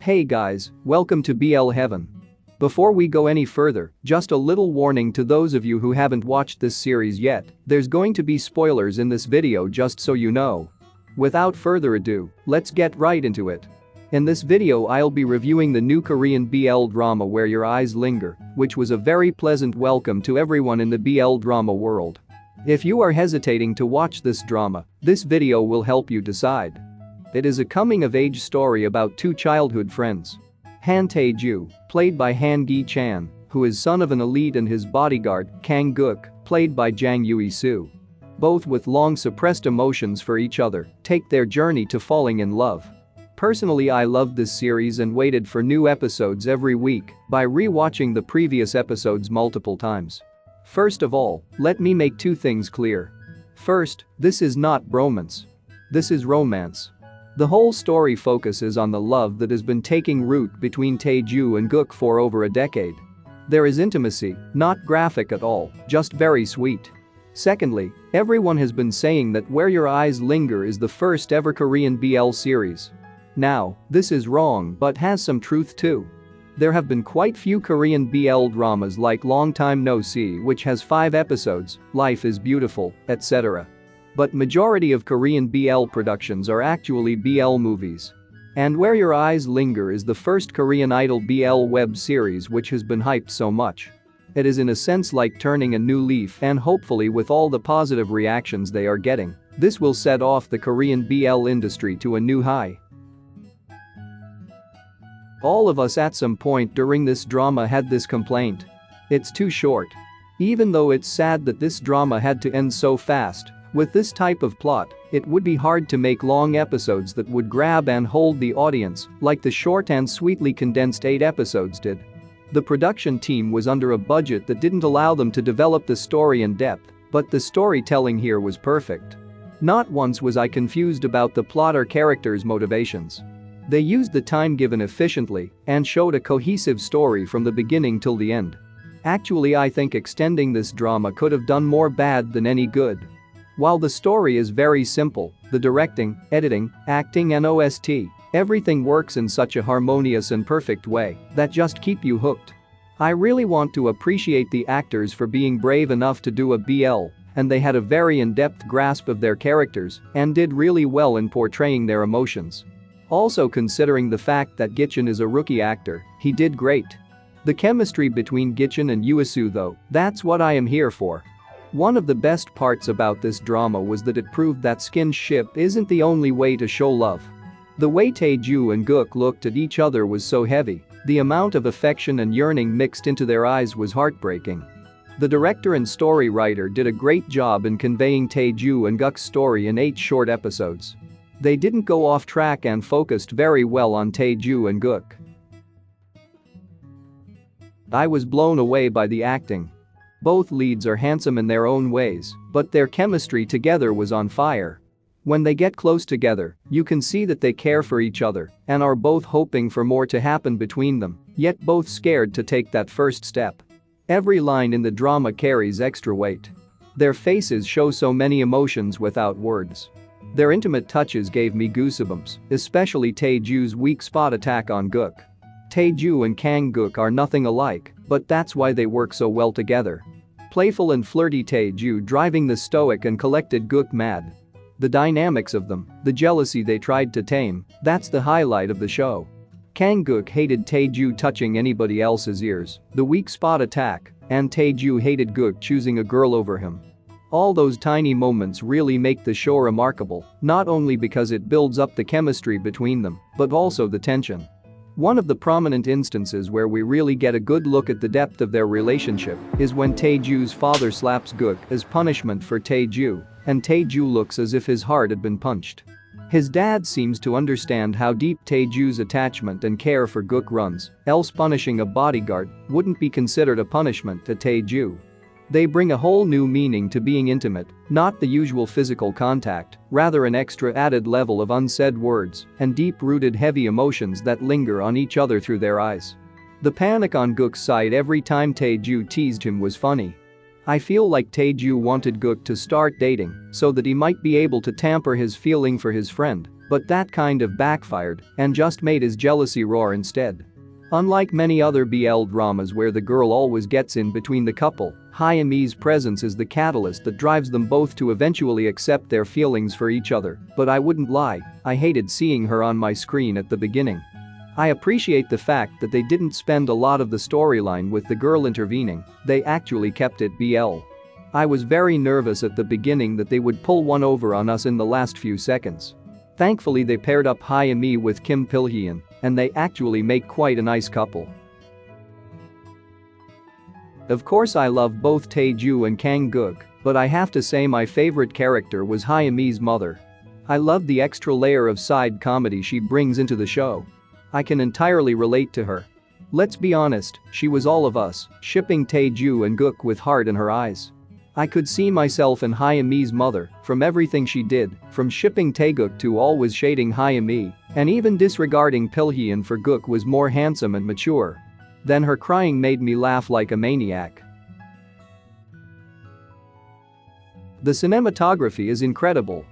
Hey guys, welcome to BL Heaven. Before we go any further, just a little warning to those of you who haven't watched this series yet, there's going to be spoilers in this video just so you know. Without further ado, let's get right into it. In this video I'll be reviewing the new Korean BL drama Where Your Eyes Linger, which was a very pleasant welcome to everyone in the BL drama world. If you are hesitating to watch this drama, this video will help you decide. It is a coming-of-age story about two childhood friends. Tae Joo, played by Han Gi-chan, who is son of an elite, and his bodyguard, Kang Gook, played by Jang Eui Su. Both with long suppressed emotions for each other, take their journey to falling in love. Personally, I loved this series and waited for new episodes every week by re-watching the previous episodes multiple times. First of all, let me make two things clear. First, this is not bromance. This is romance. The whole story focuses on the love that has been taking root between Tae Joo and Gook for over a decade. There is intimacy, not graphic at all, just very sweet. Secondly, everyone has been saying that Where Your Eyes Linger is the first ever Korean BL series. Now, this is wrong but has some truth too. There have been quite few Korean BL dramas like Long Time No See, which has 5 episodes, Life is Beautiful, etc. But majority of Korean BL productions are actually BL movies. And Where Your Eyes Linger is the first Korean idol BL web series which has been hyped so much. It is in a sense like turning a new leaf, and hopefully with all the positive reactions they are getting, this will set off the Korean BL industry to a new high. All of us at some point during this drama had this complaint. It's too short. Even though it's sad that this drama had to end so fast, with this type of plot, it would be hard to make long episodes that would grab and hold the audience like the short and sweetly condensed 8 episodes did. The production team was under a budget that didn't allow them to develop the story in depth, but the storytelling here was perfect. Not once was I confused about the plot or characters' motivations. They used the time given efficiently and showed a cohesive story from the beginning till the end. Actually, I think extending this drama could have done more bad than any good. While the story is very simple, the directing, editing, acting and OST, everything works in such a harmonious and perfect way that just keep you hooked. I really want to appreciate the actors for being brave enough to do a BL, and they had a very in-depth grasp of their characters and did really well in portraying their emotions. Also, considering the fact that Gi-chan is a rookie actor, he did great. The chemistry between Gi-chan and Eui Su though, that's what I am here for. One of the best parts about this drama was that it proved that skinship isn't the only way to show love. The way Tae Joo and Gook looked at each other was so heavy, the amount of affection and yearning mixed into their eyes was heartbreaking. The director and story writer did a great job in conveying Tae Joo and Gook's story in 8 short episodes. They didn't go off track and focused very well on Tae Joo and Gook. I was blown away by the acting. Both leads are handsome in their own ways, but their chemistry together was on fire. When they get close together, you can see that they care for each other and are both hoping for more to happen between them, yet both scared to take that first step. Every line in the drama carries extra weight. Their faces show so many emotions without words. Their intimate touches gave me goosebumps, especially Tae Joo's weak spot attack on Gook. Tae Joo and Kang Gook are nothing alike, but that's why they work so well together. Playful and flirty Tae Joo driving the stoic and collected Gook mad. The dynamics of them, the jealousy they tried to tame, that's the highlight of the show. Kang Gook hated Tae Joo touching anybody else's ears, the weak spot attack, and Tae Joo hated Gook choosing a girl over him. All those tiny moments really make the show remarkable, not only because it builds up the chemistry between them, but also the tension. One of the prominent instances where we really get a good look at the depth of their relationship is when Tae Joo's father slaps Gook as punishment for Tae Joo, and Tae Joo looks as if his heart had been punched. His dad seems to understand how deep Tae Joo's attachment and care for Gook runs, else punishing a bodyguard wouldn't be considered a punishment to Tae Joo. They bring a whole new meaning to being intimate, not the usual physical contact, rather an extra added level of unsaid words and deep-rooted heavy emotions that linger on each other through their eyes. The panic on Gook's side every time Tae Joo teased him was funny. I feel like Tae Joo wanted Gook to start dating so that he might be able to tamper his feeling for his friend, But that kind of backfired and just made his jealousy roar instead. Unlike many other BL dramas where the girl always gets in between the couple, Hyeme's presence is the catalyst that drives them both to eventually accept their feelings for each other, but I wouldn't lie, I hated seeing her on my screen at the beginning. I appreciate the fact that they didn't spend a lot of the storyline with the girl intervening, they actually kept it BL. I was very nervous at the beginning that they would pull one over on us in the last few seconds. Thankfully they paired up Hyeme with Kim Pilhyun, and they actually make quite a nice couple. Of course I love both Tae Joo and Kang Gook, but I have to say my favorite character was Hyeme's mother. I loved the extra layer of side comedy she brings into the show. I can entirely relate to her. Let's be honest, she was all of us, shipping Tae Joo and Gook with heart in her eyes. I could see myself in Hyeme's mother, from everything she did, from shipping Taegook to always shading Hyeme, and even disregarding Pilhyun for Gook was more handsome and mature. Then her crying made me laugh like a maniac. The cinematography is incredible.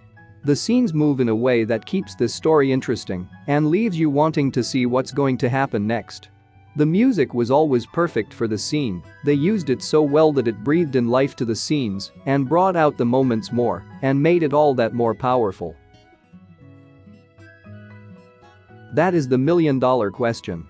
The scenes move in a way that keeps this story interesting and leaves you wanting to see what's going to happen next. The music was always perfect for the scene, they used it so well that it breathed in life to the scenes and brought out the moments more and made it all that more powerful. That is the million-dollar question.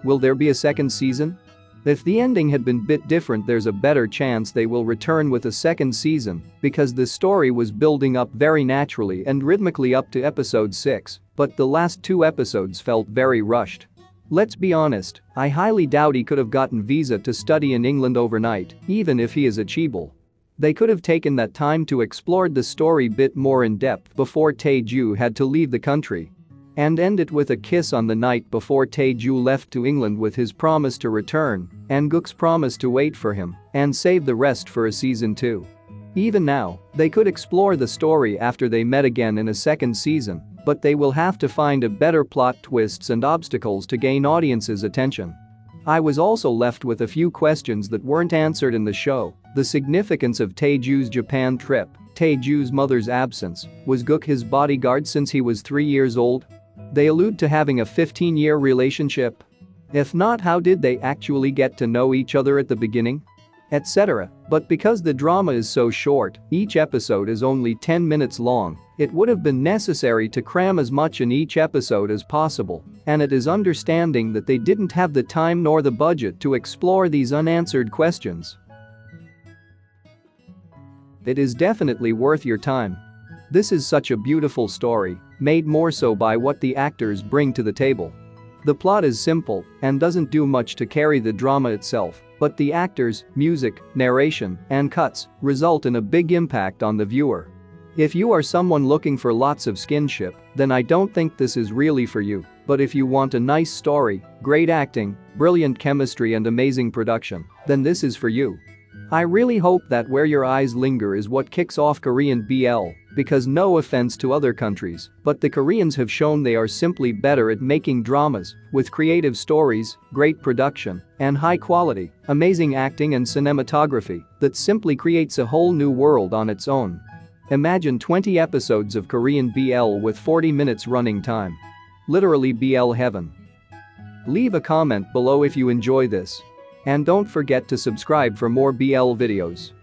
Will there be a second season? If the ending had been bit different, there's a better chance they will return with a second season because the story was building up very naturally and rhythmically up to episode 6, but the last 2 episodes felt very rushed. Let's be honest, I highly doubt he could have gotten visa to study in England overnight, even if he is a Chibol. They could have taken that time to explore the story bit more in depth before Tae Joo had to leave the country. And end it with a kiss on the night before Tae Joo left to England with his promise to return and Gook's promise to wait for him and save the rest for a season 2. Even now, they could explore the story after they met again in a second season, but they will have to find a better plot twists and obstacles to gain audiences' attention. I was also left with a few questions that weren't answered in the show: the significance of Tae Joo's Japan trip, Tae Joo's mother's absence, was Gook his bodyguard since he was 3 years old? They allude to having a 15-year relationship. If not, how did they actually get to know each other at the beginning? Etc. But because the drama is so short, each episode is only 10 minutes long, it would have been necessary to cram as much in each episode as possible, and it is understanding that they didn't have the time nor the budget to explore these unanswered questions. It is definitely worth your time. This is such a beautiful story, made more so by what the actors bring to the table. The plot is simple and doesn't do much to carry the drama itself, but the actors, music, narration, and cuts result in a big impact on the viewer. If you are someone looking for lots of skinship, then I don't think this is really for you, but if you want a nice story, great acting, brilliant chemistry and amazing production, then this is for you. I really hope that Where Your Eyes Linger is what kicks off Korean BL, because no offense to other countries, but the Koreans have shown they are simply better at making dramas with creative stories, great production, and high quality, amazing acting and cinematography that simply creates a whole new world on its own. Imagine 20 episodes of Korean BL with 40 minutes running time. Literally BL heaven. Leave a comment below if you enjoy this. And don't forget to subscribe for more BL videos.